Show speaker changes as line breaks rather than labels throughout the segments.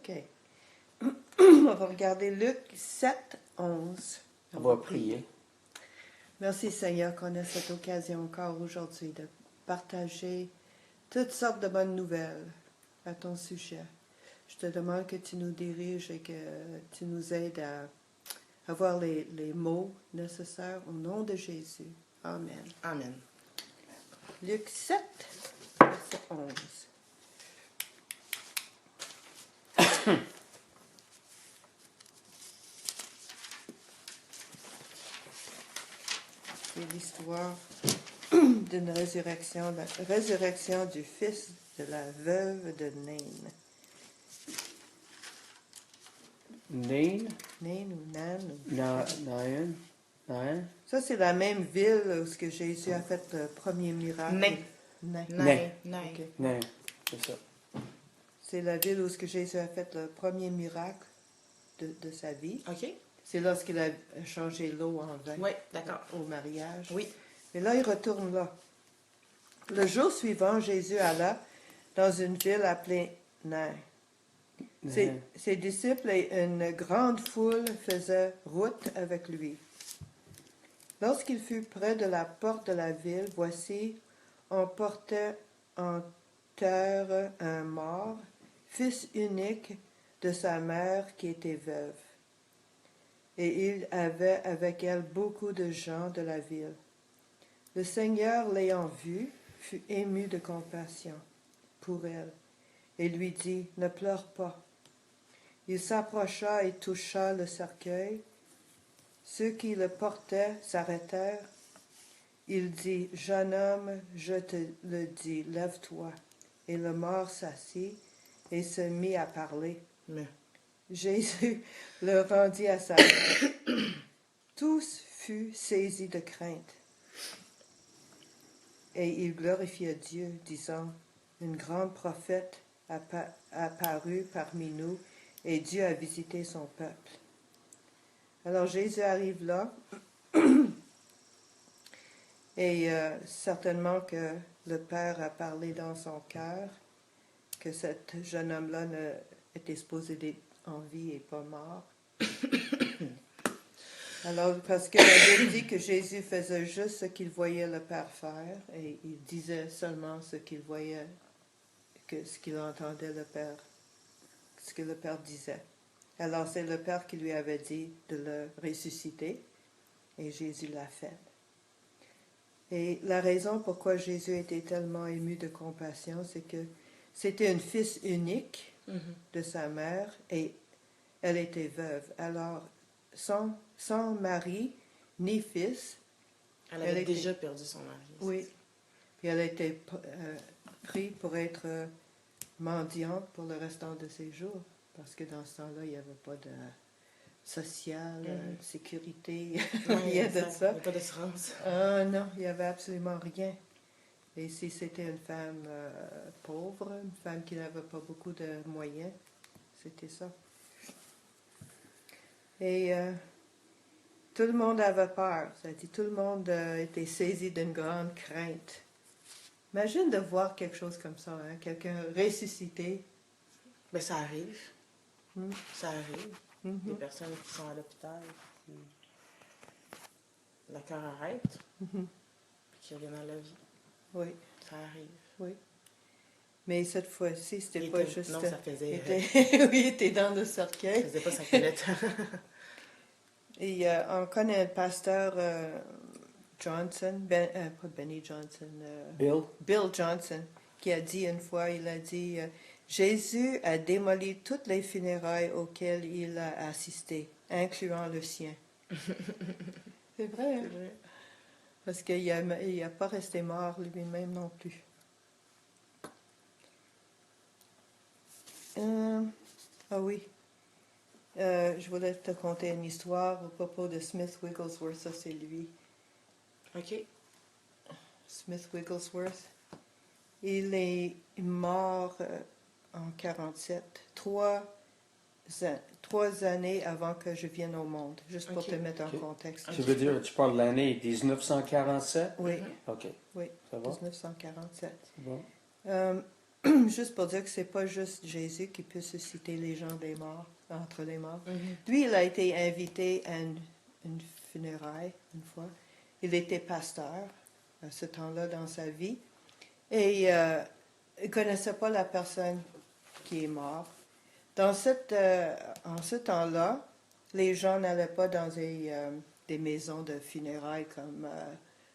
OK. On va regarder Luc 7, 11.
On va prier.
Merci Seigneur qu'on ait cette occasion encore aujourd'hui de partager toutes sortes de bonnes nouvelles à ton sujet. Je te demande que tu nous diriges et que tu nous aides à avoir les mots nécessaires au nom de Jésus. Amen.
Amen.
Luc 7, verset 11. C'est l'histoire d'une résurrection, la résurrection du fils de la veuve de Nain.
Nain?
Nain ou Nan?
Nain?
Ça, c'est la même ville où ce que Jésus a fait le premier miracle.
Nain.
Nain.
Nain.
Ok.
Nain, c'est ça.
C'est la ville où ce que Jésus a fait le premier miracle de sa vie.
OK.
C'est lorsqu'il a changé l'eau en vin.
Oui, d'accord.
Au mariage.
Oui.
Et là, il retourne là. Le jour suivant, Jésus alla dans une ville appelée Nain. Ses disciples et une grande foule faisaient route avec lui. Lorsqu'il fut près de la porte de la ville, voici, on portait en terre un mort, fils unique de sa mère qui était veuve. Et il avait avec elle beaucoup de gens de la ville. Le Seigneur, l'ayant vue, fut ému de compassion pour elle et lui dit, « Ne pleure pas. » Il s'approcha et toucha le cercueil. Ceux qui le portaient s'arrêtèrent. Il dit, « Jeune homme, je te le dis, lève-toi. » Et le mort s'assit et se mit à parler.
Mais.
Jésus le rendit à sa mère. Tous furent saisis de crainte. Et il glorifia Dieu, disant, « Une grande prophète apparut parmi nous, et Dieu a visité son peuple. » Alors Jésus arrive là, et certainement que le Père a parlé dans son cœur, que cet jeune homme-là était supposé d'être en vie et pas mort. Alors, parce que la Bible dit que Jésus faisait juste ce qu'il voyait le Père faire, et il disait seulement ce qu'il voyait, ce qu'il entendait le Père, ce que le Père disait. Alors, c'est le Père qui lui avait dit de le ressusciter, et Jésus l'a fait. Et la raison pourquoi Jésus était tellement ému de compassion, c'est que c'était un fils unique de sa mère, et elle était veuve. Alors, sans mari ni fils.
Elle avait déjà perdu son mari.
Oui. Puis elle a été prise pour être mendiante pour le restant de ses jours. Parce que dans ce temps-là, il n'y avait pas de social, sécurité, rien de ça.
Il n'y a pas d'assurance.
Non, il n'y avait absolument rien. Et si c'était une femme pauvre, une femme qui n'avait pas beaucoup de moyens, c'était ça. Et tout le monde avait peur. Ça dit, tout le monde était saisi d'une grande crainte. Imagine de voir quelque chose comme ça, hein? Quelqu'un ressuscité.
Mais ça arrive. Ça arrive.
Mm-hmm.
Des personnes qui sont à l'hôpital, qui... le cœur arrête, puis qui reviennent à la vie.
Oui.
Ça arrive.
Oui. Mais cette fois-ci, c'était pas juste...
Non, ça faisait...
oui, il était dans le cercueil.
Ça faisait pas 5 minutes.
Et on connaît un pasteur Johnson, pas Benny Johnson, Bill Johnson, qui a dit une fois, il a dit, Jésus a démoli toutes les funérailles auxquelles il a assisté, incluant le sien. C'est vrai, hein?
C'est vrai.
Parce qu'il n'a pas resté mort lui-même non plus. Ah oui. Je voulais te conter une histoire au propos de Smith Wigglesworth. Ça, c'est lui.
OK.
Smith Wigglesworth. Il est mort en 47, 3 années avant que je vienne au monde, juste pour te mettre en contexte.
Tu veux dire, tu parles de l'année 1947?
Oui.
OK.
Oui,
Ça va?
1947.
C'est bon.
juste pour dire que c'est pas juste Jésus qui peut susciter les gens des morts, entre les morts.
Mhm.
Lui, il a été invité à une funéraille une fois. Il était pasteur à ce temps-là dans sa vie. Et il ne connaissait pas la personne qui est morte. En ce temps-là, les gens n'allaient pas dans des maisons de funérailles comme,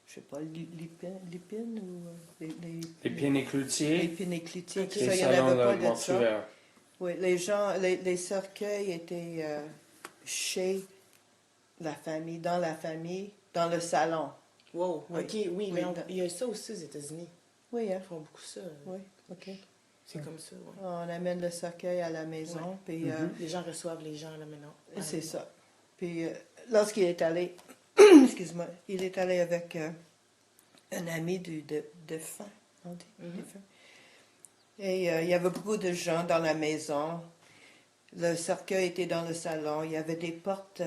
je sais pas, Lipine ou
Les pines et cloutiers,
les Pines et Cloutiers, tout
Ok.
ça,
les
il n'y en avait
salons
pas
de
de ça.
mortuaires.
Oui, les cercueils étaient chez la famille, dans le salon.
Wow,
Oui.
ok, oui,
Oui,
mais
dans-
il y a ça aussi aux États-Unis.
Oui, hein?
Ils font beaucoup ça.
Oui, OK.
C'est comme ça, ouais.
On amène le cercueil à la maison,
Ouais.
puis
Mhm.
Les gens reçoivent les gens à la maison.
c'est ça. Puis lorsqu'il est allé, excuse-moi, il est allé avec un ami du défunt, on dit,
Mhm.
défunt. Et il y avait beaucoup de gens dans la maison. Le cercueil était dans le salon. Il y avait des portes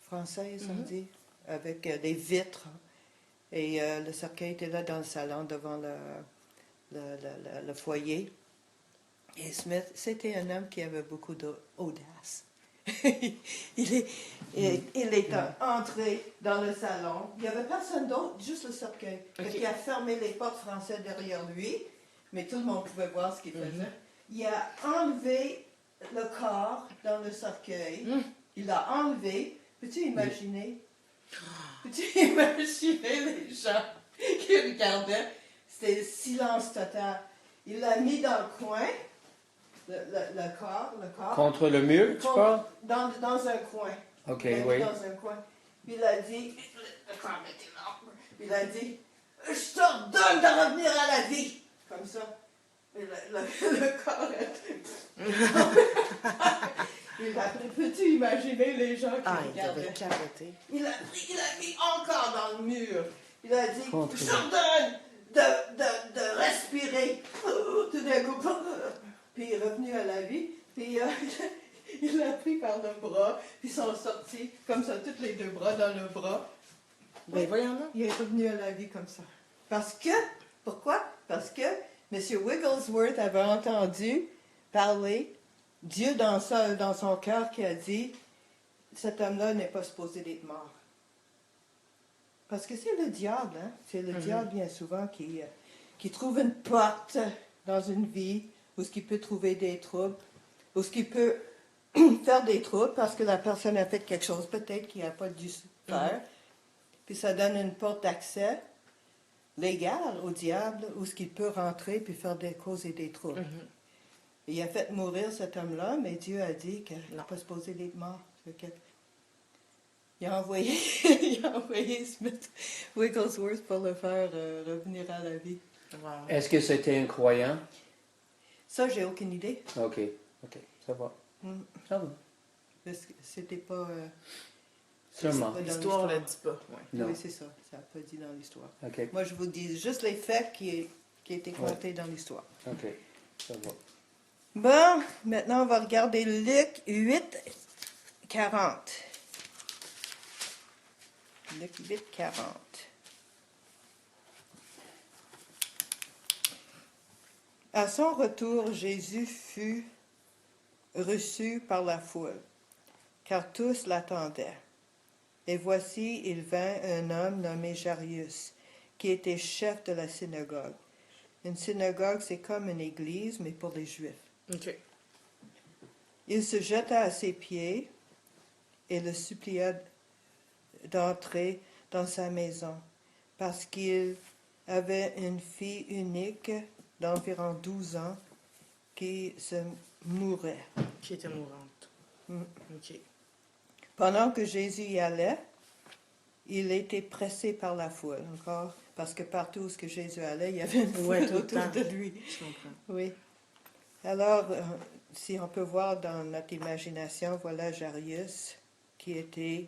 françaises, on
Mhm.
dit, avec des vitres. Et le cercueil était là dans le salon, devant le foyer. Et Smith, c'était un homme qui avait beaucoup d'audace. il est entré dans le salon. Il n'y avait personne d'autre, juste le cercueil.
Ok.
Il a fermé les portes françaises derrière lui, mais tout le monde pouvait voir ce qu'il faisait.
Mhm.
Il a enlevé le corps dans le cercueil.
Mhm.
Il l'a enlevé. Peux-tu imaginer? Peux-tu imaginer les gens qui regardaient? C'était silence total. Il l'a mis dans le coin, le corps.
Contre le mur, tu parles?
Dans un coin.
Ok,
Il l'a mis
oui.
dans un coin. Puis il a dit, le corps était là. Il a dit, je t'ordonne de revenir à la vie. Comme ça. Et le corps était... Il a pris, peux-tu imaginer les gens qui
Ah, il
regardaient?
devait capoter.
Il a mis encore dans le mur. Il a dit,
Contre-
je t'ordonne de respirer. Tout d'un coup, puis il est revenu à la vie. Puis il l'a pris par le bras. Puis ils sont sortis comme ça, tous les deux bras dans le bras.
Ben voyons là.
Il est revenu à la vie comme ça. Pourquoi? Parce que M. Wigglesworth avait entendu parler Dieu dans son cœur qui a dit, cet homme-là n'est pas supposé d'être mort. Parce que c'est le diable, hein? C'est le diable bien souvent qui trouve une porte dans une vie où ce qui peut trouver des troubles, où ce qui peut faire des troubles parce que la personne a fait quelque chose peut-être qu'il n'a pas dû faire. Puis ça donne une porte d'accès légal au diable où ce qu'il peut rentrer puis faire des causes et des troubles. Il a fait mourir cet homme-là, mais Dieu a dit qu'il n'est pas supposé d'être mort. Il a envoyé, il a envoyé Smith Wigglesworth pour le faire revenir à la vie.
Wow.
Est-ce que c'était un croyant?
Ça, j'ai aucune idée.
Ok, ça va.
Mm.
Ça va.
Parce que c'était pas...
Sûrement.
pas dans
L'histoire ne le dit pas. Ouais.
Non.
Oui, c'est ça. Ça n'a pas dit dans l'histoire.
Ok,
Moi, je vous dis juste les faits qui étaient comptés dans l'histoire.
ok, ça va.
Bon, maintenant, on va regarder Luc 8, 40. Luc 8, 40. À son retour, Jésus fut reçu par la foule, car tous l'attendaient. Et voici, il vint un homme nommé Jairus, qui était chef de la synagogue. Une synagogue, c'est comme une église, mais pour les Juifs.
OK.
Il se jeta à ses pieds et le supplia d'entrer dans sa maison, parce qu'il avait une fille unique d'environ 12 ans qui se mourait.
Qui était mourante.
Mm.
OK.
Pendant que Jésus y allait, il était pressé par la foule, encore, parce que partout où Jésus allait, il y avait une foule
Ouais, tout le
autour
temps.
de lui.
Je comprends.
Oui. Alors, si on peut voir dans notre imagination, voilà Jairus qui était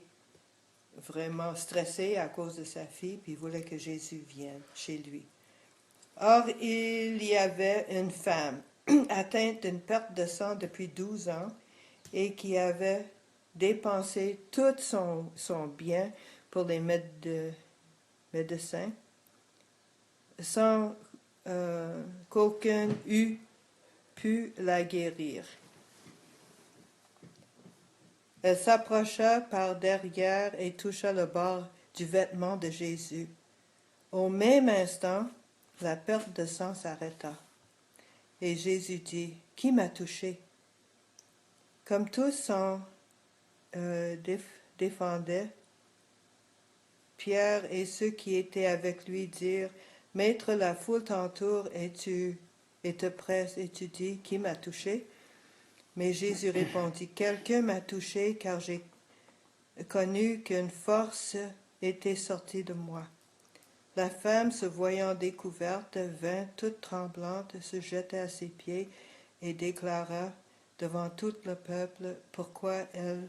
vraiment stressé à cause de sa fille, puis il voulait que Jésus vienne chez lui. Or, il y avait une femme atteinte d'une perte de sang depuis 12 ans et qui avait dépensé tout son bien pour les médecins sans qu'aucun eût pu la guérir. Elle s'approcha par derrière et toucha le bord du vêtement de Jésus. Au même instant, la perte de sang s'arrêta. Et Jésus dit, « Qui m'a touché? » Comme tous s'en défendaient, Pierre et ceux qui étaient avec lui dirent, « Maître, la foule t'entoure et te presse, et tu dis, « Qui m'a touché? » Mais Jésus répondit, « Quelqu'un m'a touché, car j'ai connu qu'une force était sortie de moi. » La femme, se voyant découverte, vint toute tremblante, se jeta à ses pieds et déclara devant tout le peuple pourquoi elle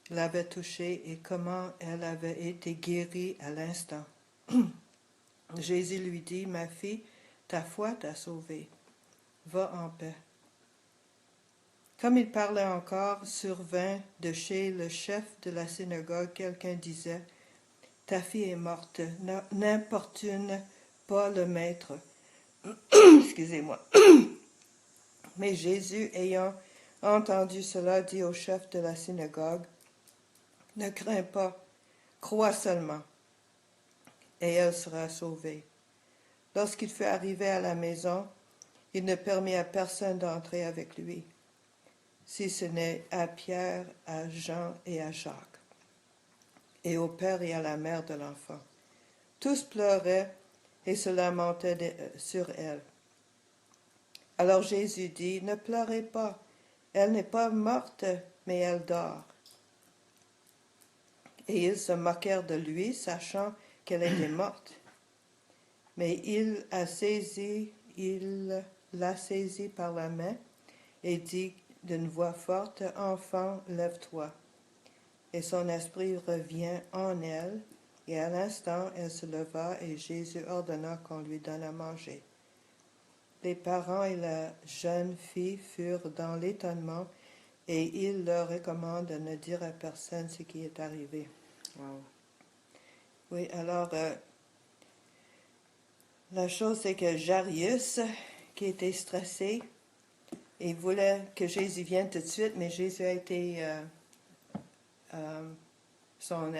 l'avait touchée et comment elle avait été guérie à l'instant. Jésus lui dit, « Ma fille, ta foi t'a sauvée. Va en paix. » Comme il parlait encore, survint de chez le chef de la synagogue quelqu'un disait, « Ta fille est morte, n'importune pas le maître. » Excusez-moi. Mais Jésus, ayant entendu cela, dit au chef de la synagogue, « Ne crains pas, crois seulement, et elle sera sauvée. » Lorsqu'il fut arrivé à la maison, il ne permit à personne d'entrer avec lui, si ce n'est à Pierre, à Jean et à Jacques, et au père et à la mère de l'enfant. Tous pleuraient et se lamentaient sur elle. Alors Jésus dit, « Ne pleurez pas, elle n'est pas morte, mais elle dort. » Et ils se moquèrent de lui, sachant qu'elle était morte. Mais il l'a saisie par la main et dit d'une voix forte, « Enfant, lève-toi. » Et son esprit revient en elle, et à l'instant elle se leva, et Jésus ordonna qu'on lui donne à manger. Les parents et la jeune fille furent dans l'étonnement, et il leur recommande de ne dire à personne ce qui est arrivé.
Wow.
Oui, alors, la chose c'est que Jairus, qui était stressé, il voulait que Jésus vienne tout de suite, mais Jésus a été... son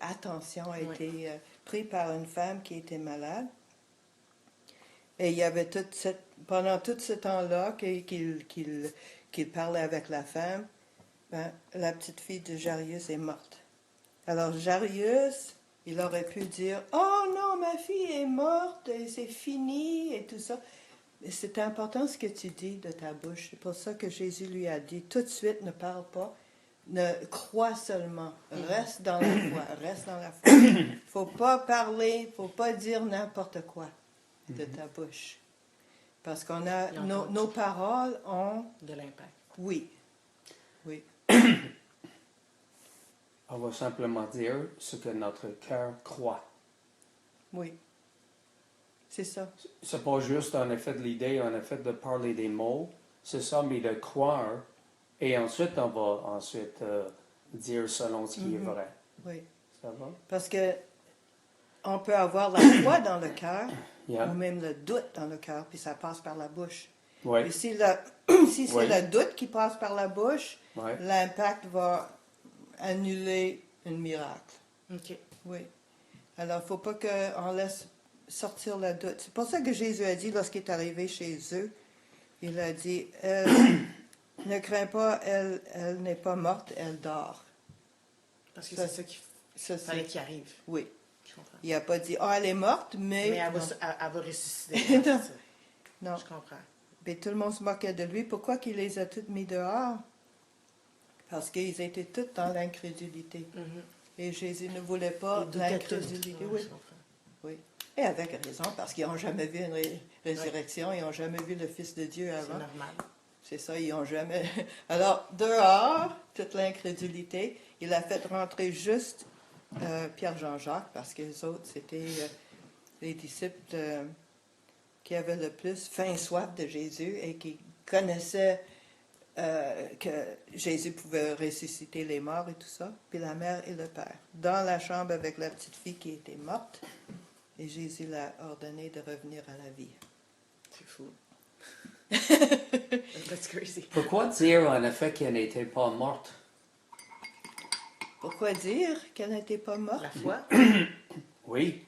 attention a été prise par une femme qui était malade. Et il y avait pendant tout ce temps-là qu'il parlait avec la femme, la petite fille de Jairus est morte. Alors Jairus, il aurait pu dire, « Oh non, ma fille est morte, et c'est fini, et tout ça. » Mais c'est important ce que tu dis de ta bouche. C'est pour ça que Jésus lui a dit, tout de suite, ne parle pas. Ne crois seulement. Reste dans la foi. Reste dans la foi. Il ne faut pas parler, il ne faut pas dire n'importe quoi de ta bouche. Parce qu'on a... Nos paroles ont...
De l'impact.
Oui. Oui.
On va simplement dire ce que notre cœur croit.
Oui. C'est ça.
C'est pas juste en effet de l'idée, en effet de parler des mots. C'est ça, mais de croire. Et ensuite, on va dire selon ce qui est vrai.
Oui.
Ça va?
Parce que on peut avoir la foi dans le cœur,
Yeah.
ou même le doute dans le cœur, puis ça passe par la bouche.
Oui.
Et si c'est le doute qui passe par la bouche,
Ouais.
l'impact va annuler un miracle.
OK.
Oui. Alors, il ne faut pas qu'on laisse sortir le doute. C'est pour ça que Jésus a dit, lorsqu'il est arrivé chez eux, il a dit, ne crains pas, elle n'est pas morte, elle dort.
Parce que
Ça,
c'est ça qu'il
Ça,
fallait
c'est...
qu'il arrive.
Oui.
Je comprends.
Il n'a pas dit, elle est morte, mais...
Mais elle
non.
va ressusciter.
Non.
C'est ça.
Non.
Je comprends.
Mais tout le monde se moquait de lui. Pourquoi qu'il les a toutes mis dehors? Parce qu'ils étaient tous dans l'incrédulité. Et Jésus ne voulait pas
Ils doutaient
l'incrédulité.
tous.
Oui.
Je comprends.
Oui. Et avec raison, parce qu'ils n'ont jamais vu une résurrection, ils n'ont jamais vu le Fils de Dieu
C'est
avant.
normal.
C'est ça, ils n'ont jamais... Alors, dehors, toute l'incrédulité, il a fait rentrer juste Pierre, Jean, Jacques, parce que les autres, c'était les disciples qui avaient le plus faim, soif de Jésus et qui connaissaient que Jésus pouvait ressusciter les morts et tout ça, puis la mère et le père, dans la chambre avec la petite fille qui était morte, et Jésus l'a ordonné de revenir à la vie.
C'est fou. That's crazy.
Pourquoi dire en effet qu'elle n'était pas morte?
Pourquoi dire qu'elle n'était pas morte?
La foi.
Oui.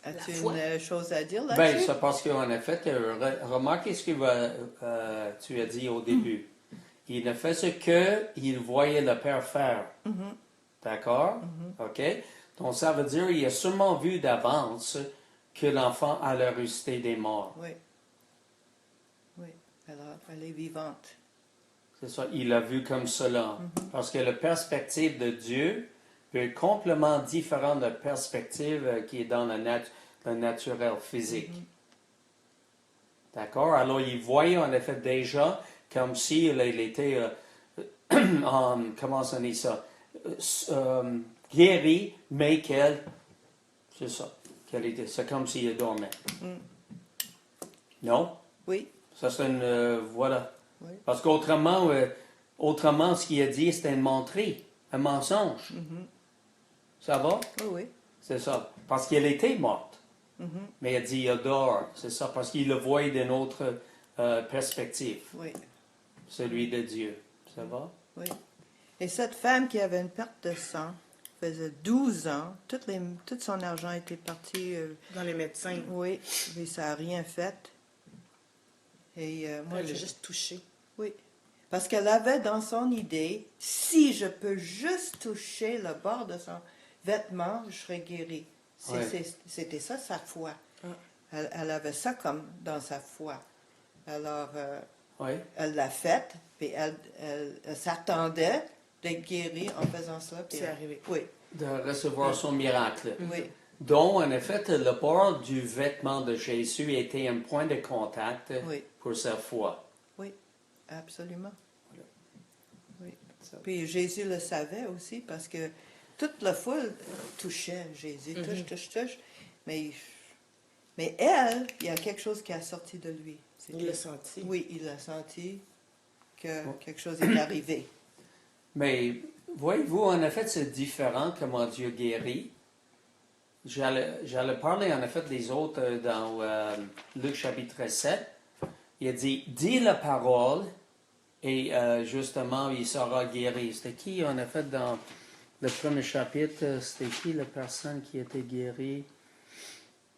As-tu
La foi.
une chose à dire
Ben,
là-dessus?
c'est parce qu'en effet, remarquez ce que tu as dit au début. Il ne fait ce qu'il voyait le Père faire.
Mhm.
D'accord? OK? Donc, ça veut dire qu'il a sûrement vu d'avance que l'enfant allait ressusciter des morts.
Oui. Oui. Alors, elle est vivante.
C'est ça, il l'a vu comme cela. Parce que la perspective de Dieu peut être complètement différente de la perspective qui est dans le naturel physique. D'accord? Alors, il voyait en effet déjà comme s'il était, comment on dit ça, guéri, mais c'est ça, c'est comme s'il dormait. Non?
Oui.
Ça, c'est une, voilà.
Oui.
Parce qu'autrement, autrement, ce qu'il a dit, c'était une menterie, un mensonge. Ça va?
Oui, oui.
C'est ça. Parce qu'elle était morte.
Mhm.
Mais il a dit, il dort. C'est ça, parce qu'il le voyait d'une autre perspective,
Oui.
celui de Dieu. Ça va?
Oui. Et cette femme qui avait une perte de sang faisait 12 ans. Tout son argent était parti.
Dans les médecins.
Oui, mais ça n'a rien fait. Et moi,
Elle l'a juste touché.
Oui. Parce qu'elle avait dans son idée, si je peux juste toucher le bord de son vêtement, je serai guérie.
Ouais.
C'était ça sa foi.
Ah.
Elle avait ça comme dans sa foi. Alors,
Oui.
elle l'a faite, puis elle s'attendait d'être guérie en faisant cela. puis
C'est
elle-
arrivé.
Oui,
De recevoir son miracle.
oui,
Donc, en effet, le bord du vêtement de Jésus était un point de contact
oui,
pour sa foi.
absolument. Oui.
Ça.
Puis Jésus le savait aussi parce que toute la foule touchait Jésus, touche. Mais elle, il y a quelque chose qui a sorti de lui.
Il l'a senti.
Oui, il a senti que quelque chose est arrivé.
Mais voyez-vous, en effet, c'est différent comment Dieu guérit. J'allais parler en effet des autres dans Luc chapitre 7. Il a dit, dis la parole et justement il sera guéri. C'était qui en effet dans le premier chapitre? C'était qui la personne qui était guérie?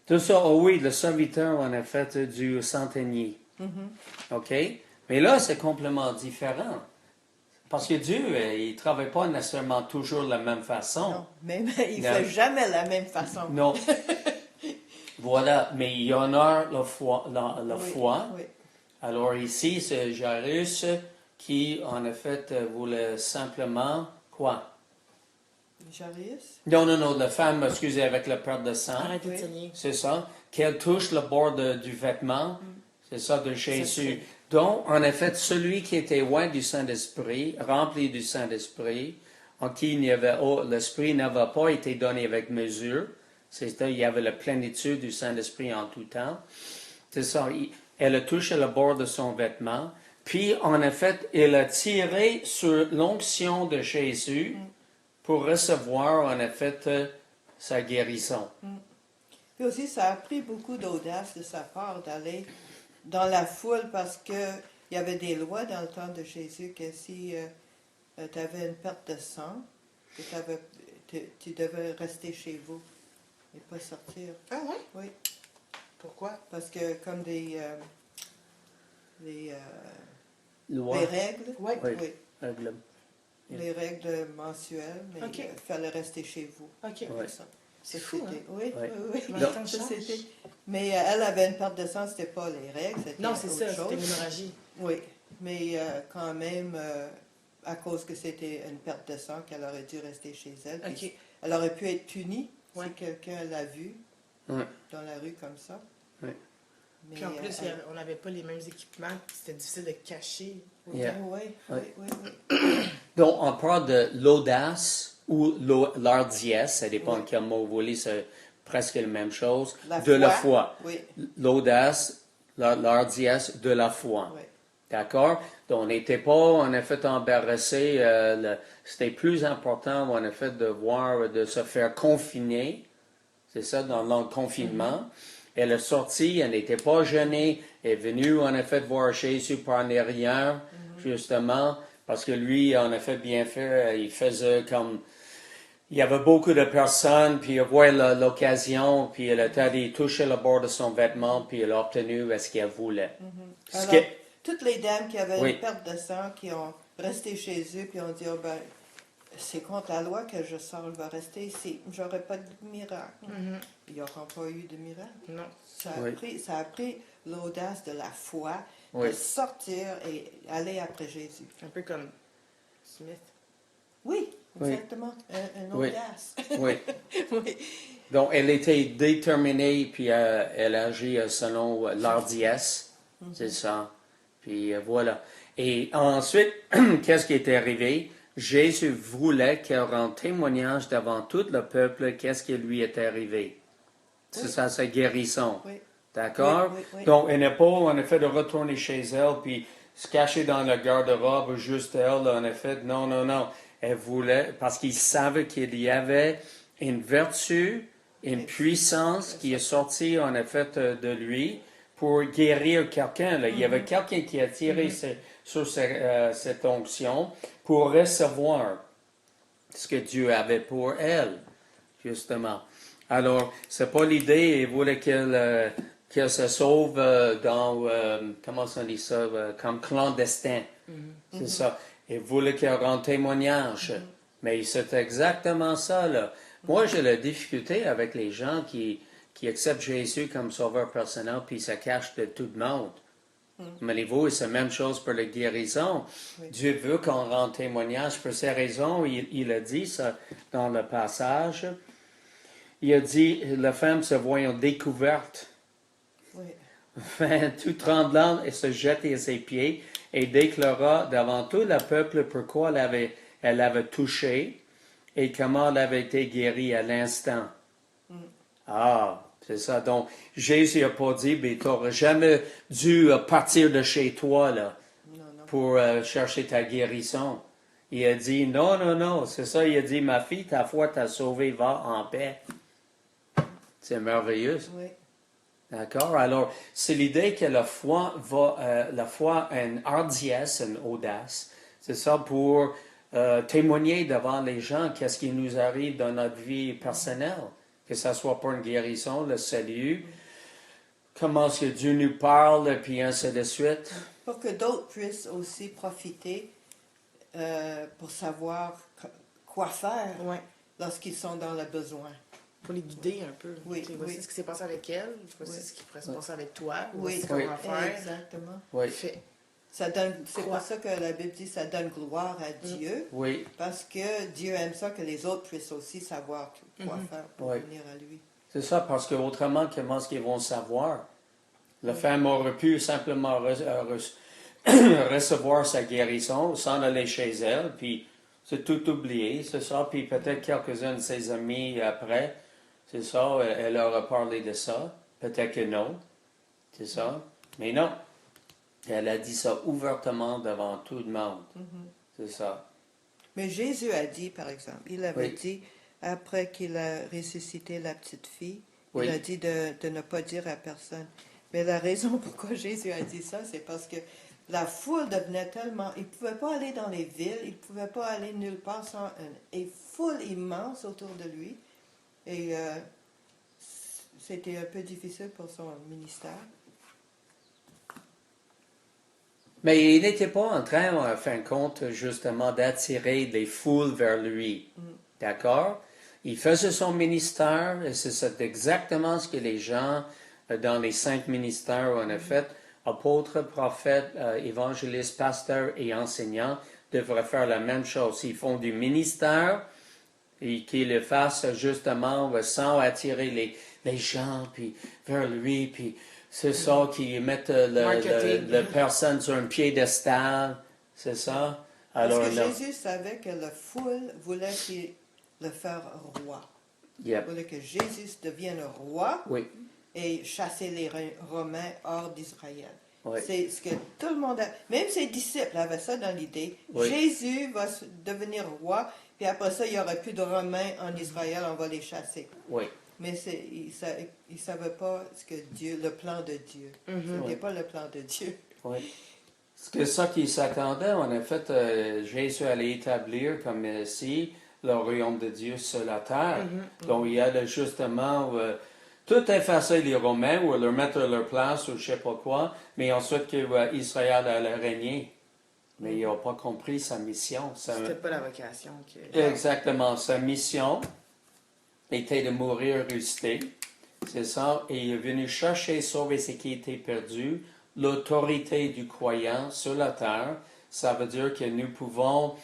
Tout ça, oh oui, le serviteur en effet du centenier. OK? Mais là, c'est complètement différent. Parce que Dieu, il ne travaille pas nécessairement toujours de la même façon.
Non, mais il ne
Non.
fait jamais la même façon.
Non. Voilà, mais il y en a la foi.
Oui,
Foi.
oui.
Alors ici, c'est Jairus qui, en effet, voulait simplement, quoi?
Jarius?
Non, la femme, excusez, avec la perte de sang.
Arrêtez de
Oui.
saigner.
C'est ça. Qu'elle touche le bord du vêtement. C'est ça, de Jésus.
ça.
Donc, en effet, celui qui était loin du Saint-Esprit, rempli du Saint-Esprit, en qui l'Esprit n'avait pas été donné avec mesure, c'est-à-dire il y avait la plénitude du Saint-Esprit en tout temps. C'est ça. Elle a touché le bord de son vêtement. Puis, en effet, elle a tiré sur l'onction de Jésus pour recevoir, en effet, sa guérison.
Puis aussi, ça a pris beaucoup d'audace de sa part d'aller dans la foule parce qu'il y avait des lois dans le temps de Jésus que si tu avais une perte de sang, que tu devais rester chez vous et pas sortir.
Ah ouais?
Oui,
Pourquoi?
parce que comme les
Loi.
règles,
Ouais.
Oui.
oui,
Règle.
les règles mensuelles, mais
Ok.
il fallait rester chez vous.
OK.
Ouais.
Ça.
C'est
Ça,
fou, hein?
c'était- Oui,
Ouais.
oui,
Mais
oui.
le temps
Ça,
change.
c'était- Mais elle avait une perte de sang, c'était pas les règles, c'était
Non, c'est
autre
ça,
chose.
c'était l'hémorragie.
Oui, mais quand même, à cause que c'était une perte de sang, qu'elle aurait dû rester chez elle. Puis
OK.
elle aurait pu être punie
Ouais.
si quelqu'un l'a vue
Ouais.
dans la rue comme ça.
Ouais.
Mais,
Puis en plus, on n'avait pas les mêmes équipements, puis c'était difficile de cacher.
Yeah.
Oui, oui,
Ouais.
oui, oui.
Donc, on parle de l'audace ou l'ardiesse, ça dépend
Oui.
quel mot vous voulez, c'est presque la même chose,
La
de la foi.
Oui,
L'audace, l'ardiesse de la foi.
oui.
D'accord? Donc, on n'était pas, en effet, embarrassé. C'était plus important, en effet, de voir, de se faire confiner. C'est ça, dans le confinement. Elle est sortie, elle n'était pas gênée. Elle est venue, en effet, voir Jésus par derrière, justement, parce que lui, en effet, bien fait, il faisait comme... Il y avait beaucoup de personnes, puis elle voit l'occasion, puis elle a allée toucher le bord de son vêtement, puis elle a obtenu ce qu'elle voulait. Ce
Alors,
que-
toutes les dames qui avaient
Oui.
une perte de sang, qui ont resté chez eux, puis ont dit, oh, ben, c'est contre la loi que je sors, je vais rester ici. J'aurai pas de miracle. Il n'y aura pas eu de miracle.
Non.
Ça a pris l'audace de la foi
Oui.
de sortir et aller après Jésus.
Un peu comme Smith.
Oui,
Oui.
exactement. Une
Oui.
audace.
Oui.
Oui.
Donc, elle était déterminée, puis elle agit selon l'ardiesse. C'est ça. Puis voilà. Et ensuite, qu'est-ce qui est arrivé? Jésus voulait qu'elle rende témoignage devant tout le peuple qu'est-ce qui lui est arrivé. C'est
Oui.
ça, sa guérison.
Oui.
D'accord?
Oui, oui, oui.
Donc, elle n'est pas, en effet, de retourner chez elle, puis se cacher dans le garde-robe, juste elle, en effet. Non, non, non. Elle voulait, parce qu'il savait qu'il y avait une vertu, une
Oui.
puissance qui est sortie, en effet, de lui pour guérir quelqu'un. Là. Il y avait quelqu'un qui a tiré sur cette onction pour recevoir ce que Dieu avait pour elle, justement. Alors, c'est pas l'idée, il voulait qu'elle se sauve dans, comment on dit ça, comme clandestin. C'est ça. Il voulait qu'elle rende témoignage. Mais c'est exactement ça, là. Moi, j'ai la difficulté avec les gens qui acceptent Jésus comme sauveur personnel puis se cachent de tout le monde. Mais les vous, c'est la même chose pour la guérison.
Oui.
Dieu veut qu'on rende témoignage pour ces raisons. Il a dit ça dans le passage. Il a dit, la femme se voyant découverte,
Oui.
tout tremblante, et se jeta à ses pieds et déclara devant tout le peuple pourquoi elle avait touché et comment elle avait été guérie à l'instant. Ah, c'est ça. Donc, Jésus n'a pas dit, mais tu n'aurais jamais dû partir de chez toi là,
Non, non.
pour chercher ta guérison. Il a dit, non, non, non, c'est ça. Il a dit, ma fille, ta foi t'a sauvée, va en paix. C'est merveilleux.
Oui.
D'accord? Alors, c'est l'idée que la foi a une hardiesse, une audace. C'est ça pour témoigner devant les gens qu'est-ce qui nous arrive dans notre vie personnelle. Que ce soit pour une guérison, le salut, comment est-ce que Dieu nous parle, et puis ainsi de suite.
Pour que d'autres puissent aussi profiter pour savoir quoi faire
Ouais.
lorsqu'ils sont dans le besoin.
Pour les guider un peu.
Oui,
Tu sais, voici
oui.
ce qui s'est passé avec elle, voici
Oui.
ce qui pourrait se
Oui.
passer avec toi,
Oui,
voici comment faire.
exactement.
Oui,
Fais.
C'est pour
Crois.
ça que la Bible dit ça donne gloire à Dieu,
oui,
parce que Dieu aime ça que les autres puissent aussi savoir quoi faire pour
Oui.
venir à lui.
c'est ça, parce que autrement, comment est-ce qu'ils vont savoir? La femme aurait pu simplement recevoir sa guérison, s'en aller chez elle, puis c'est tout oublié, c'est ça. Puis peut-être quelques-uns de ses amis après, c'est ça, elle aurait parlé de ça. Peut-être que non, c'est ça. Mais non, elle a dit ça ouvertement devant tout le monde. C'est ça.
Mais Jésus a dit, par exemple, il avait
Oui.
dit, après qu'il a ressuscité la petite fille,
Oui.
il a dit de ne pas dire à personne. Mais la raison pourquoi Jésus a dit ça, c'est parce que la foule devenait tellement... Il ne pouvait pas aller dans les villes, il ne pouvait pas aller nulle part sans une foule immense autour de lui. Et c'était un peu difficile pour son ministère.
Mais il n'était pas en train, en fin de compte, justement, d'attirer les foules vers lui. D'accord? Il faisait son ministère, et c'est exactement ce que les gens dans les 5 ministères en fait, apôtres, prophètes, évangélistes, pasteurs et enseignants, devraient faire la même chose. S'ils font du ministère, et qu'ils le fassent justement sans attirer les gens puis vers lui, puis c'est ça, qu'ils mettent le personne sur un piédestal, c'est ça?
Parce
Alors,
que
là,
Jésus savait que la foule voulait le faire roi.
yep,
Il voulait que Jésus devienne roi
oui,
et chasser les Romains hors d'Israël.
oui,
C'est ce que tout le monde a... Même ses disciples avaient ça dans l'idée.
Oui.
Jésus va devenir roi, puis après ça, il n'y aura plus de Romains en Israël, on va les chasser.
oui,
Mais il ne savait pas le plan de Dieu. Ce n'était pas le plan de Dieu.
Oui. C'est ça qui s'attendait. En effet, Jésus allait établir comme Messie le royaume de Dieu sur la terre. Donc, il allait justement tout effacer les Romains ou leur mettre à leur place ou je ne sais pas quoi, mais ensuite qu'Israël allait régner. Mais ils n'ont pas compris sa mission.
C'était pas la vocation.
Exactement. Sa mission était de mourir ressuscité. C'est ça. Et il est venu chercher et sauver ce qui était perdu. L'autorité du croyant sur la terre, ça veut dire que nous pouvons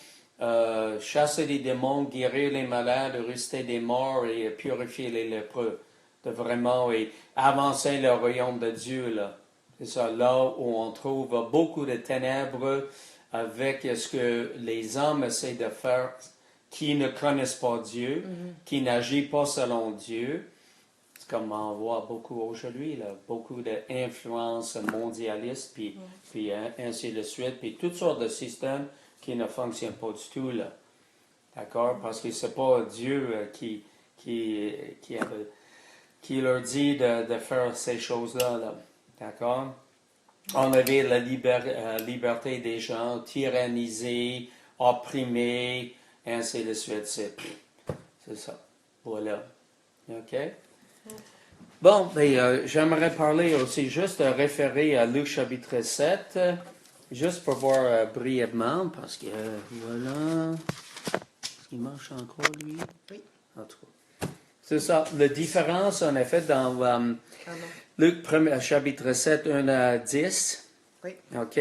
chasser les démons, guérir les malades, ressusciter des morts et purifier les lépreux. De vraiment avancer le royaume de Dieu. Là. C'est ça, là où on trouve beaucoup de ténèbres avec ce que les hommes essaient de faire qui ne connaissent pas Dieu, qui n'agissent pas selon Dieu. C'est comme on voit beaucoup aujourd'hui, là, beaucoup d'influences mondialistes, puis ainsi de suite, puis toutes sortes de systèmes qui ne fonctionnent pas du tout. Là. D'accord? Parce que c'est pas Dieu qui leur dit de faire ces choses-là. Là. D'accord? Enlever la liberté des gens, tyranniser, opprimer, ainsi de suite. C'est ça. Voilà. OK? Bon, j'aimerais parler aussi, juste référer à Luc chapitre 7, juste pour voir brièvement, parce que voilà. Est-ce qu'il marche encore, lui?
Oui.
En tout cas. C'est ça. La différence, en effet, dans Luc chapitre 7, 1 à 10.
Oui.
OK?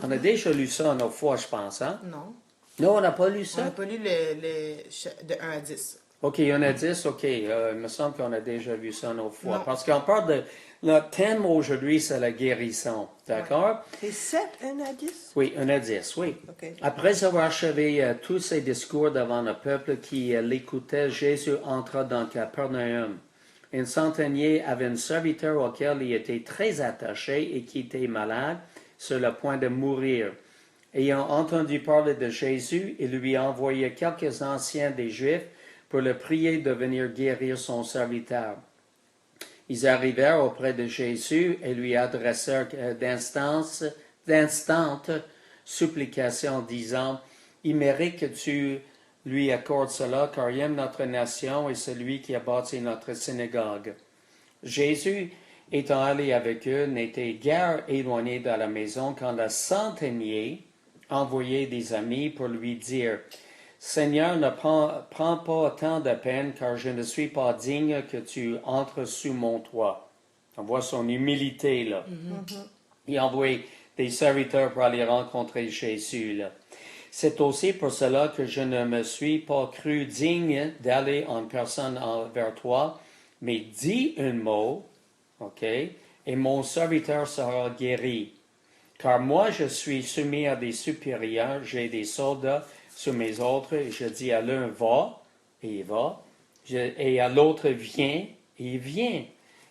On a déjà lu ça une autre fois, je pense, hein?
Non.
Non, on n'a pas lu ça?
On n'a pas lu de 1 à 10.
OK, il y en a 10, OK. Il me semble qu'on a déjà vu ça une autre fois.
Non.
Parce qu'on parle de... Notre thème aujourd'hui, c'est la guérison. D'accord?
C'est 7, 1 à 10?
Oui, 1 à 10, oui.
OK.
Après avoir achevé tous ses discours devant le peuple qui l'écoutait, Jésus entra dans Capernaum. Un centenier avait un serviteur auquel il était très attaché et qui était malade, sur le point de mourir. Ayant entendu parler de Jésus, il lui a envoyé quelques anciens des Juifs pour le prier de venir guérir son serviteur. Ils arrivèrent auprès de Jésus et lui adressèrent d'instantes supplications, disant, « Il mérite que tu lui accordes cela, car il aime notre nation et celui qui a bâti notre synagogue. » Jésus, étant allé avec eux, n'était guère éloigné de la maison quand le centenier envoyait des amis pour lui dire, « Seigneur, ne prends pas tant de peine, car je ne suis pas digne que tu entres sous mon toit. » On voit son humilité, là. Il envoie des serviteurs pour aller rencontrer Jésus, là. C'est aussi pour cela que je ne me suis pas cru digne d'aller en personne vers toi, mais dis un mot, OK, et mon serviteur sera guéri. Car moi, je suis soumis à des supérieurs, j'ai des soldats sur mes ordres, et je dis à l'un, va, et il va, et à l'autre, viens, et il vient.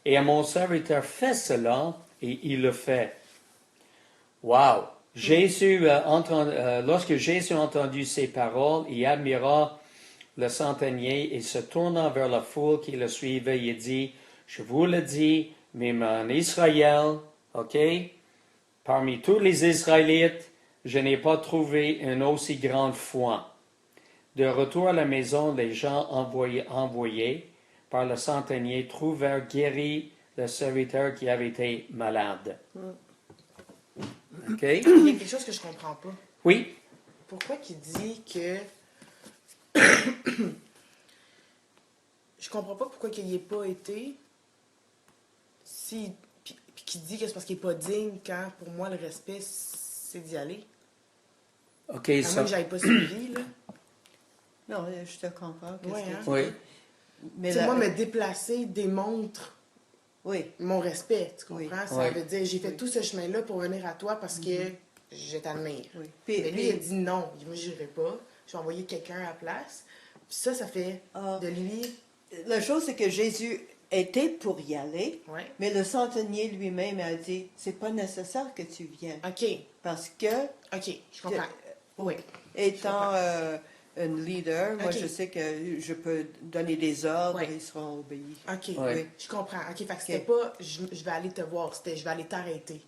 Et à mon serviteur, fais cela, et il le fait. Wow! Lorsque Jésus a entendu ces paroles, il admira le centenier et se tournant vers la foule qui le suivait, il dit, « Je vous le dis, même en Israël, OK, parmi tous les Israélites, je n'ai pas trouvé une aussi grande foi. » De retour à la maison, les gens envoyés par le centenier trouvèrent guéri le serviteur qui avait été malade. OK?
Il y a quelque chose que je comprends pas.
Oui?
Pourquoi qu'il dit que... Je comprends pas pourquoi qu'il n'y ait pas été. Puis qu'il dit que c'est parce qu'il n'est pas digne quand, pour moi, le respect, c'est d'y aller.
OK,
À
ça...
moins que j'aille pas suivi, là.
Non, je te comprends.
Ouais, hein?
Oui.
Mais
Moi, me déplacer démontre
oui.
mon respect, tu comprends?
Oui.
Ça
Oui.
veut dire, j'ai fait tout ce chemin-là pour venir à toi parce que je t'admire.
Oui.
Mais lui, il a dit non, moi, je n'irai pas. Je vais envoyer quelqu'un à la place. Puis ça fait de lui...
La chose, c'est que Jésus était pour y aller,
Ouais.
mais le centenier lui-même a dit, c'est pas nécessaire que tu viennes.
OK,
Parce que,
OK, je comprends. Oui.
étant un leader, moi
Ok.
je sais que je peux donner des ordres
Ouais.
et ils seront obéis.
OK,
Ouais.
je comprends. OK, fait que c'était
Ok.
pas je vais aller te voir, c'était je vais aller t'arrêter.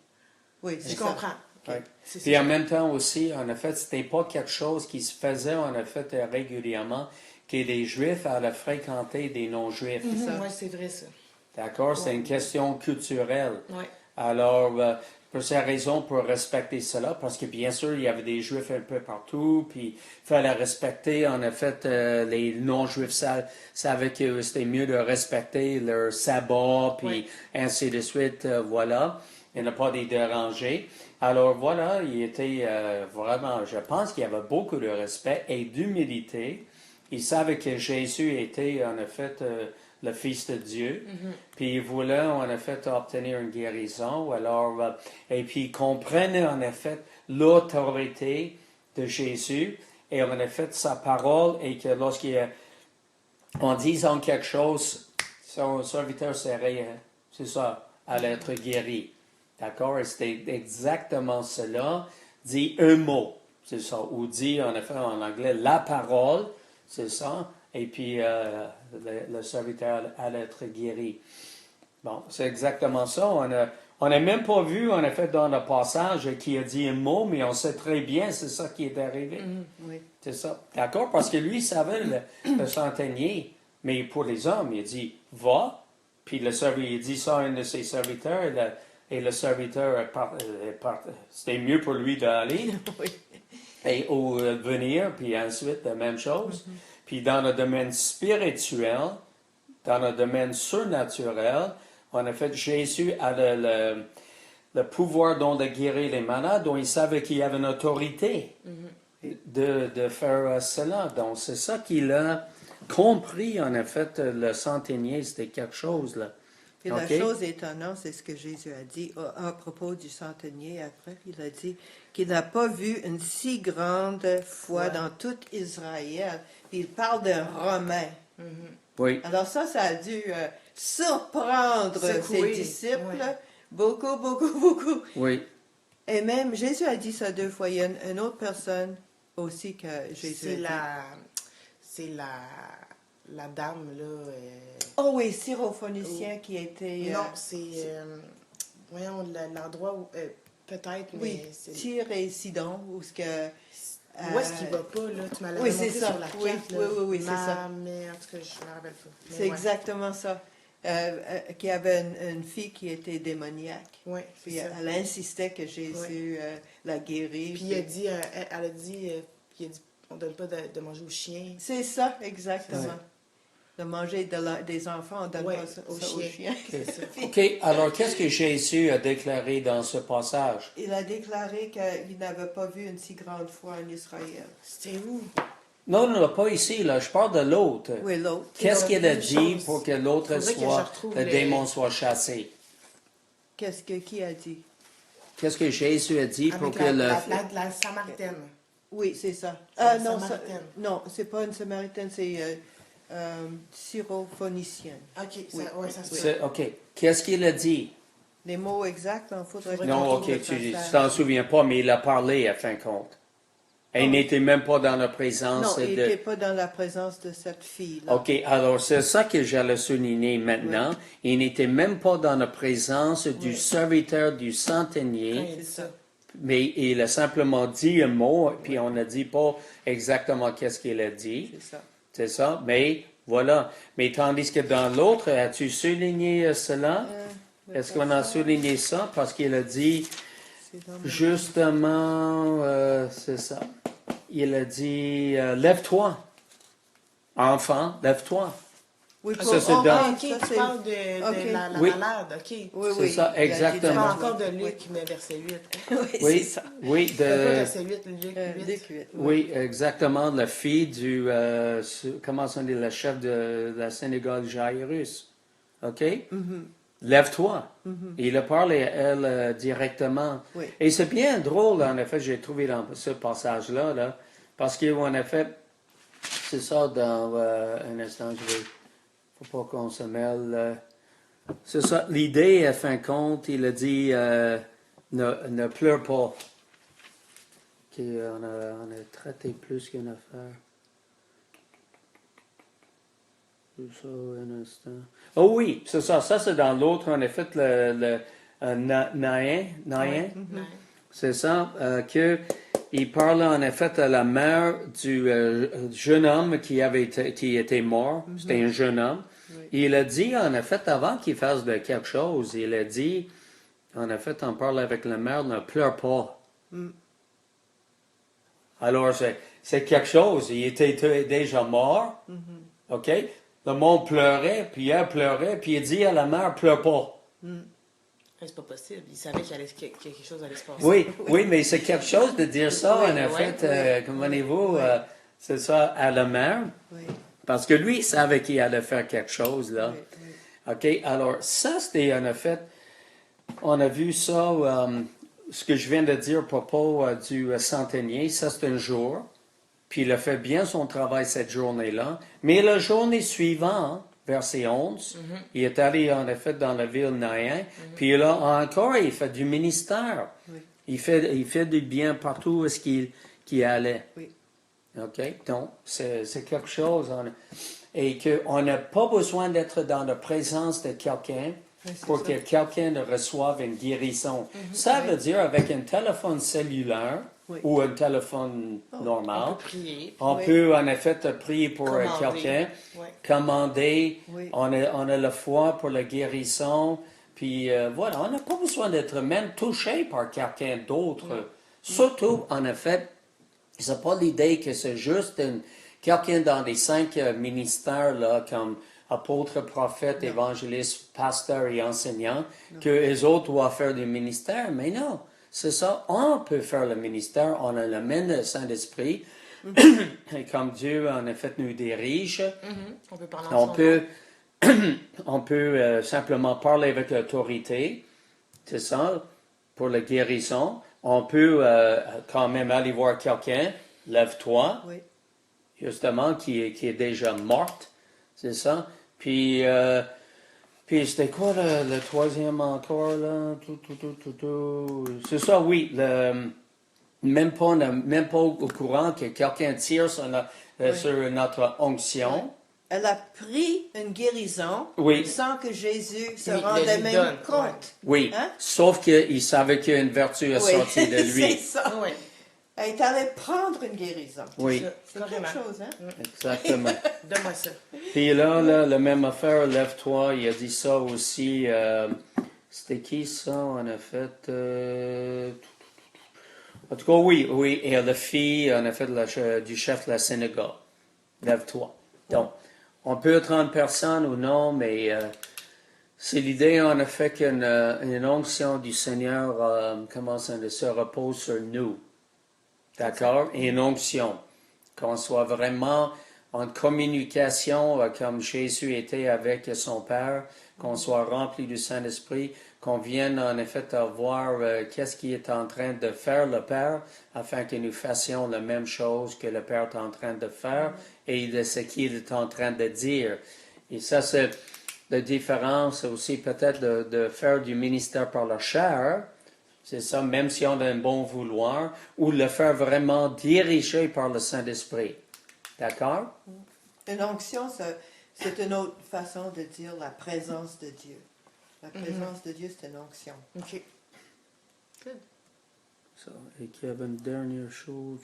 Oui,
Je
c'est ça.
comprends. OK.
Ouais.
C'est
Puis
ça.
en même temps aussi, en effet, c'était pas quelque chose qui se faisait en effet régulièrement, que les Juifs allaient fréquenter des non-Juifs.
ça.
Oui, c'est vrai ça.
D'accord? C'est
Ouais.
une question culturelle.
Ouais.
Alors, pour cette raison, pour respecter cela, parce que bien sûr, il y avait des Juifs un peu partout, puis il fallait respecter, en effet, les non-Juifs savaient que c'était mieux de respecter leur sabbat, puis
Ouais.
ainsi de suite, voilà, et ne pas les déranger. Alors voilà, il était vraiment, je pense qu'il y avait beaucoup de respect et d'humilité. Il savait que Jésus était, en effet, le Fils de Dieu. Puis il voulait en effet obtenir une guérison. Alors, et puis il comprenait en effet l'autorité de Jésus et en effet sa parole et que lorsqu'on disant quelque chose, son serviteur serait, c'est ça, allait être guéri. D'accord? Et c'était exactement cela. Dit un mot, c'est ça. Ou dit en effet en anglais la parole, c'est ça. Et puis le serviteur allait être guéri. Bon, c'est exactement ça. On n'a même pas vu, en effet, dans le passage qui a dit un mot, mais on sait très bien c'est ça qui est arrivé.
Oui.
C'est ça. D'accord? Parce que lui savait le centenier, mais pour les hommes, il dit va, puis le serviteur, il dit ça à un de ses serviteurs, et le serviteur, c'était mieux pour lui d'aller
Oui.
et ou venir, puis ensuite la même chose. Puis dans le domaine spirituel, dans le domaine surnaturel, en effet, Jésus a le pouvoir donc de guérir les malades, donc il savait qu'il y avait une autorité de faire cela. Donc c'est ça qu'il a compris, en effet, le centenier, c'était quelque chose là.
Et
OK?
la chose étonnante, c'est ce que Jésus a dit à propos du centenier après. Il a dit qu'il n'a pas vu une si grande foi
Ouais.
dans tout Israël. Puis il parle d'un Romain.
Oui,
Alors ça a dû surprendre
Secouer,
ses disciples.
ouais.
Beaucoup, beaucoup, beaucoup.
oui.
Et même, Jésus a dit ça 2 fois. Il y a une autre personne aussi que Jésus
C'est
a dit.
c'est la dame là.
Oh oui, syrophonicien qui était...
Non, c'est voyons l'endroit où peut-être
oui,
mais c'est
Tyr et Sidon, où ce que...
où est-ce qu'il va pas là, tu m'as
oui,
montré
c'est ça.
sur la
Oui,
carte là.
oui, c'est ça.
Mais en tout cas, je me rappelle pas. Mais
C'est
ouais.
exactement ça. Qui avait une fille qui était démoniaque.
Ouais, c'est
Puis
ça.
elle insistait que Jésus la guérisse.
Puis elle a dit on donne pas de manger aux chiens.
C'est ça, exactement.
Ouais.
De manger des enfants, on donne
Ouais,
pas ça
aux
aux
chiens.
chiens.
C'est ça.
OK, alors qu'est-ce que Jésus a déclaré dans ce passage?
Il a déclaré qu'il n'avait pas vu une si grande foi en Israël.
C'était où?
Non, non, pas ici, là. Je parle de l'autre.
Oui, l'autre.
Qu'est-ce
C'est
qu'il a
une
dit
chose.
pour que l'autre
Faudrait que je
soit,
retrouve
le
le-
démon soit chassé?
Qui a dit?
Qu'est-ce que Jésus a dit pour
Avec
que le...
la Samaritaine.
Oui, c'est ça.
C'est
Non,
une Samaritaine.
non, c'est pas une Samaritaine, c'est syrophonicienne.
OK,
Oui.
ça se peut.
OK. Qu'est-ce qu'il a dit?
Les mots exacts, il faudrait
Faudrait
qu'on
Non,
trouve
OK,
le
tu
passage.
t'en souviens pas, mais il a parlé à fin de compte. Et il n'était même pas dans la présence
Non, il
de...
n'était pas dans la présence de cette fille-là.
OK, alors c'est ça que j'allais souligner maintenant. Il n'était même pas dans la présence du
Oui.
serviteur du centenier,
Ouais.
C'est ça.
mais il a simplement dit un mot, puis on n'a dit pas exactement qu'est-ce qu'il a dit.
C'est ça.
C'est ça, mais voilà. Mais tandis que dans l'autre, as-tu souligné cela?
Le
Est-ce qu'on a
passage,
souligné ça? Parce qu'il a dit,
c'est dans mon-
justement, c'est ça. Il a dit, lève-toi, enfant, lève-toi.
Oui,
Ça, c'est dans-
Ah, OK,
ça,
tu
c'est-
parles de
OK.
la
Oui.
malade, OK.
Oui,
C'est
oui.
ça,
il a dit
exactement.
Tu
dans-
parles encore de
Oui.
Luc, mais verset 8.
Oui,
Oui,
c'est ça.
oui,
Pas
de,
verset 8, Luc 8.
Luc 8.
oui, exactement, la fille du, comment on dit, le chef de la synagogue Jairus. OK? Lève-toi. Il a parlé à elle directement.
Oui.
Et c'est bien drôle, en effet, j'ai trouvé dans ce passage-là, là, parce qu'en effet, c'est ça dans un instant, faut pas qu'on se mêle. C'est ça, l'idée, à fin de compte, il a dit, ne pleure pas. OK, on a traité plus qu'une affaire. C'est ça, un instant. Oh oui, c'est ça. Ça, c'est dans l'autre, en effet, Naïn.
Ouais.
C'est ça, il parle en effet à la mère du jeune homme qui était mort. C'était un jeune homme.
Oui.
Il a dit, en effet, avant qu'il fasse de quelque chose, il a dit, en effet, on parle avec la mère, ne pleure pas. Alors, c'est quelque chose. Il était déjà mort. OK? Le monde pleurait, puis elle pleurait, puis il dit à la mère, pleure pas.
C'est pas possible. Il savait quelque chose allait se passer.
Oui, oui, mais c'est quelque chose de dire ça,
Oui,
en effet, comprenez-vous,
oui.
c'est ça, à la mère,
Oui,
parce que lui, il savait qu'il allait faire quelque chose, là.
oui, oui.
OK, alors, ça, c'était, en effet, on a vu ça, ce que je viens de dire à propos du centenier, ça, c'est un jour, puis il a fait bien son travail cette journée-là, mais la journée suivante, verset 11, il est allé, en effet, dans la ville de Naïn, puis là, encore, il fait du ministère.
Oui.
Il fait du bien partout où est-ce qu'il allait.
Oui.
OK? Donc, c'est quelque chose. Et qu'on n'a pas besoin d'être dans la présence de quelqu'un
Oui, c'est
pour
ça.
que quelqu'un reçoive une guérison. Ça veut dire, avec un téléphone cellulaire
Oui.
ou un téléphone
On
normal,
peut prier.
on
Oui.
peut en effet prier pour
Commander.
quelqu'un,
Ouais.
commander,
Oui.
on a la foi pour la guérison, puis voilà, on n'a pas besoin d'être même touché par quelqu'un d'autre. Surtout, en effet, c'est pas l'idée que c'est juste quelqu'un dans les 5 ministères, là, comme apôtre, prophète, évangéliste, pasteur et enseignant, que les autres doivent faire du ministère, mais non. C'est ça, on peut faire le ministère, on a le même Saint-Esprit, et comme Dieu, en effet, nous dirige,
On peut parler
on
ensemble.
peut, on peut simplement parler avec l'autorité, c'est ça, pour la guérison. On peut quand même aller voir quelqu'un, lève-toi,
Oui.
justement, qui est déjà morte, c'est ça. Puis c'était quoi le troisième encore, là? C'est ça, oui. Même pas au courant que quelqu'un tire sur notre onction.
Elle a pris une guérison
Oui.
sans que Jésus se
Il
rendait
lui
même
donne,
compte.
Oui,
Hein?
sauf qu'il savait qu'une vertu est
Oui,
sortie de lui.
c'est ça.
Oui,
Elle est allée prendre une guérison.
Oui,
ça,
C'est
carrément.
quelque chose, hein?
exactement.
Donne-moi ça.
Puis là, la même affaire, lève-toi, il a dit ça aussi. C'était qui ça, en fait? En tout cas, oui, et la fille, en effet, du chef de la synagogue. Lève-toi. Donc, on peut être en personne ou non, mais c'est l'idée, en effet, qu'une onction du Seigneur se repose sur nous. D'accord? Et une onction. Qu'on soit vraiment en communication comme Jésus était avec son Père, qu'on soit rempli du Saint-Esprit, qu'on vienne en effet voir qu'est-ce qu'il est en train de faire le Père, afin que nous fassions la même chose que le Père est en train de faire et de ce qu'il est en train de dire. Et ça, c'est la différence aussi peut-être de faire du ministère par la chair, c'est ça, même si on a un bon vouloir, ou le faire vraiment diriger par le Saint-Esprit. D'accord?
Une onction, c'est une autre façon de dire la présence de Dieu. La présence de Dieu, c'est une onction.
OK. Good.
Ça, et qu'il y avait une dernière chose.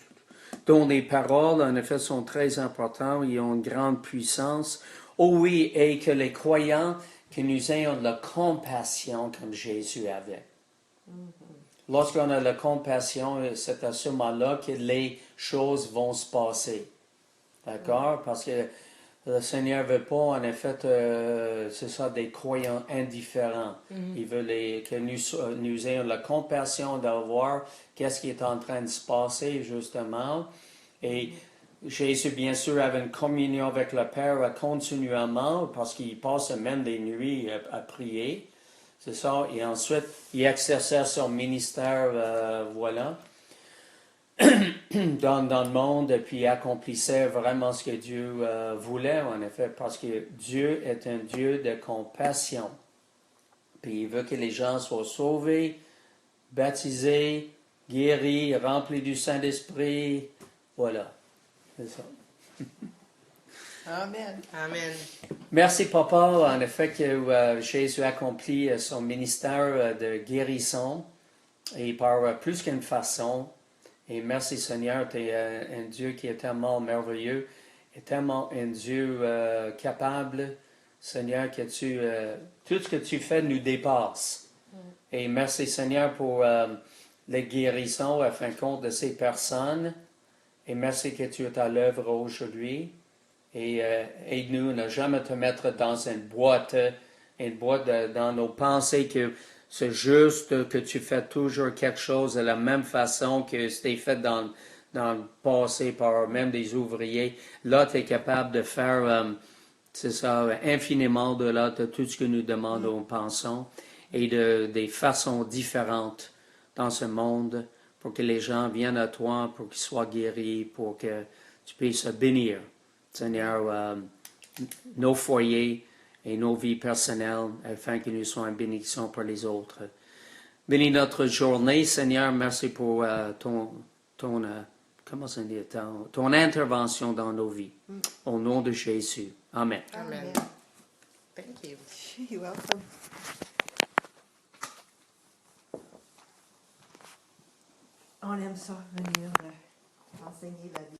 dont les paroles, en effet, sont très importantes, ils ont une grande puissance. Oh oui, et que les croyants, que nous ayons de la compassion comme Jésus avait. Lorsqu'on a la compassion, c'est à ce moment-là que les choses vont se passer. D'accord? Parce que le Seigneur ne veut pas, en effet, c'est ça, des croyants indifférents. Il veut que nous ayons la compassion d'avoir qu'est-ce qui est en train de se passer, justement. Et Jésus, bien sûr, avait une communion avec le Père continuellement, parce qu'il passe même des nuits à prier. C'est ça. Et ensuite, il exerçait son ministère, voilà, dans le monde, et puis accomplissait vraiment ce que Dieu voulait, en effet, parce que Dieu est un Dieu de compassion. Puis il veut que les gens soient sauvés, baptisés, guéris, remplis du Saint-Esprit. Voilà. C'est ça.
Amen.
Amen.
Merci, Papa, en effet, que Jésus accomplit son ministère de guérison et par plus qu'une façon. Et merci, Seigneur, tu es un Dieu qui est tellement merveilleux et tellement un Dieu capable, Seigneur, que tout ce que tu fais nous dépasse. Et merci, Seigneur, pour les guérisons à fin de compte de ces personnes. Et merci que tu es à l'œuvre aujourd'hui. Et aide-nous à ne jamais te mettre dans une boîte dans nos pensées que c'est juste que tu fais toujours quelque chose de la même façon que c'était fait dans le passé par même des ouvriers. Là, tu es capable de faire, c'est ça, infiniment de tout ce que nous demandons, pensons, et des façons différentes dans ce monde pour que les gens viennent à toi, pour qu'ils soient guéris, pour que tu puisses bénir. Seigneur, nos foyers et nos vies personnelles, afin que nous soyons une bénédiction pour les autres. Bénis notre journée, Seigneur. Merci pour ton intervention dans nos vies. Au nom de Jésus. Amen.
Amen. Thank you.
You're welcome. On aime ça, venir enseigner la vie.